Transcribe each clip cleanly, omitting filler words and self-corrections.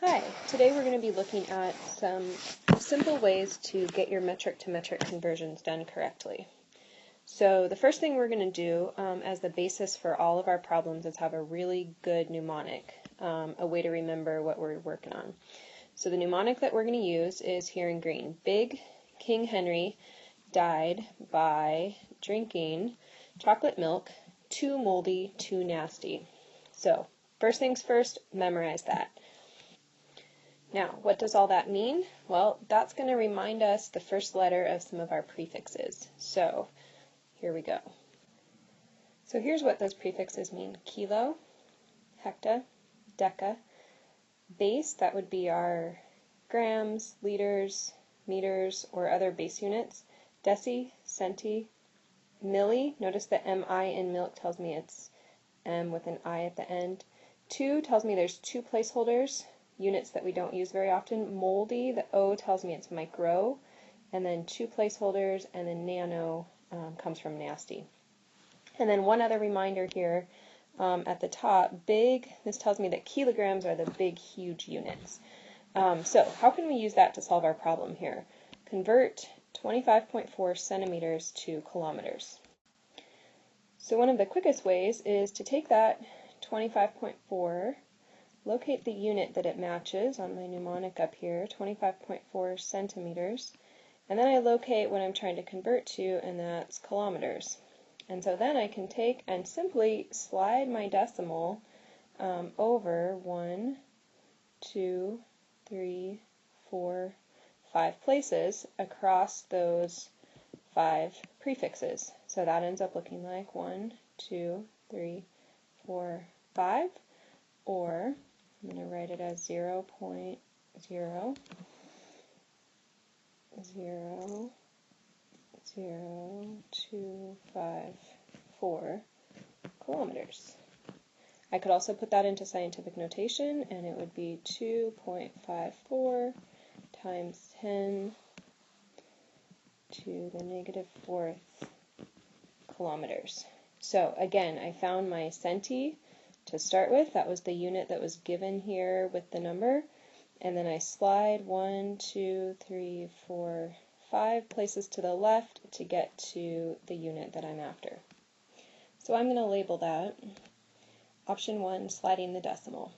Hi, today we're going to be looking at some simple ways to get your metric to metric conversions done correctly. So the first thing we're going to do as the basis for all of our problems is have a really good mnemonic, a way to remember what we're working on. So the mnemonic that we're going to use is here in green. Big King Henry died by drinking chocolate milk, too moldy, too nasty. So first things first, memorize that. Now, what does all that mean? Well, that's going to remind us the first letter of some of our prefixes. So, here we go. So here's what those prefixes mean. Kilo, hecta, deca, base, that would be our grams, liters, meters, or other base units. Deci, centi, milli, notice the MI in milk tells me it's M with an I at the end. Two tells me there's two placeholders, units that we don't use very often. Moldy, the O tells me it's micro, and then two placeholders, and then nano comes from nasty. And then one other reminder here at the top, big, this tells me that kilograms are the big, huge units. So how can we use that to solve our problem here? Convert 25.4 centimeters to kilometers. So one of the quickest ways is to take that 25.4, locate the unit that it matches on my mnemonic up here, 25.4 centimeters, and then I locate what I'm trying to convert to, and that's kilometers. And so then I can take and simply slide my decimal over 1, 2, 3, 4, 5 places across those 5 prefixes. So that ends up looking like 1, 2, 3, 4, 5, or I'm going to write it as 0.000 254 kilometers. I could also put that into scientific notation, and it would be 2.54 times 10 to the negative 4th kilometers. So again, I found my centi to start with. That was the unit that was given here with the number. And then I slide 1, 2, 3, 4, 5 places to the left to get to the unit that I'm after. So I'm going to label that option 1, sliding the decimal.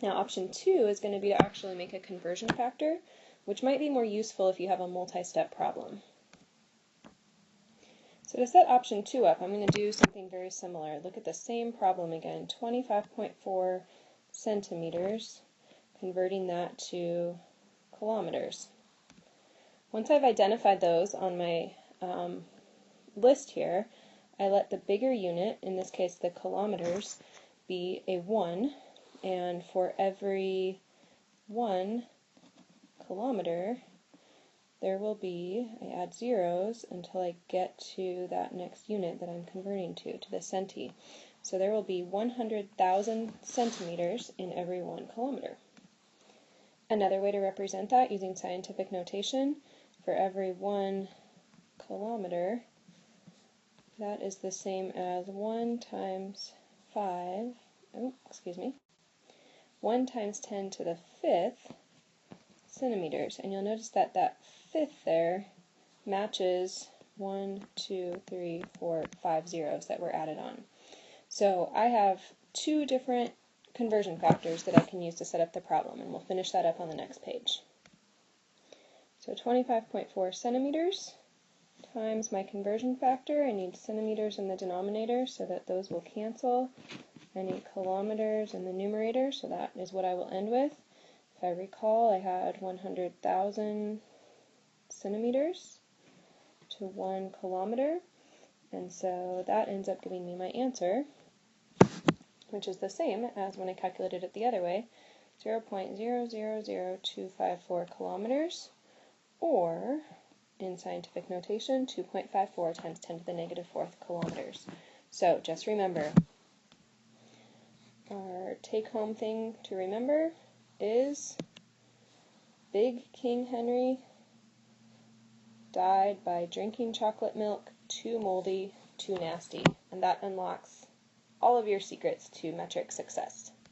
Now option 2 is going to be to actually make a conversion factor, which might be more useful if you have a multi-step problem. So to set option 2 up, I'm going to do something very similar. Look at the same problem again, 25.4 centimeters, converting that to kilometers. Once I've identified those on my list here, I let the bigger unit, in this case the kilometers, be a 1, and for every 1 kilometer, there will be, I add zeros until I get to that next unit that I'm converting to the centi. So there will be 100,000 centimeters in every 1 kilometer. Another way to represent that using scientific notation, for every 1 kilometer, that is the same as 1 times 1 times 10 to the 5th centimeters. And you'll notice that that 5th there matches 1, 2, 3, 4, 5 zeros that were added on. So I have 2 different conversion factors that I can use to set up the problem, and we'll finish that up on the next page. So 25.4 centimeters times my conversion factor. I need centimeters in the denominator so that those will cancel. I need kilometers in the numerator, so that is what I will end with. If I recall, I had 100,000 centimeters to 1 kilometer, and so that ends up giving me my answer, which is the same as when I calculated it the other way, 0.000254 kilometers, or, in scientific notation, 2.54 times 10 to the negative 4th kilometers. So just remember, our take-home thing to remember is Big King Henry died by drinking chocolate milk, too moldy, too nasty, and that unlocks all of your secrets to metric success.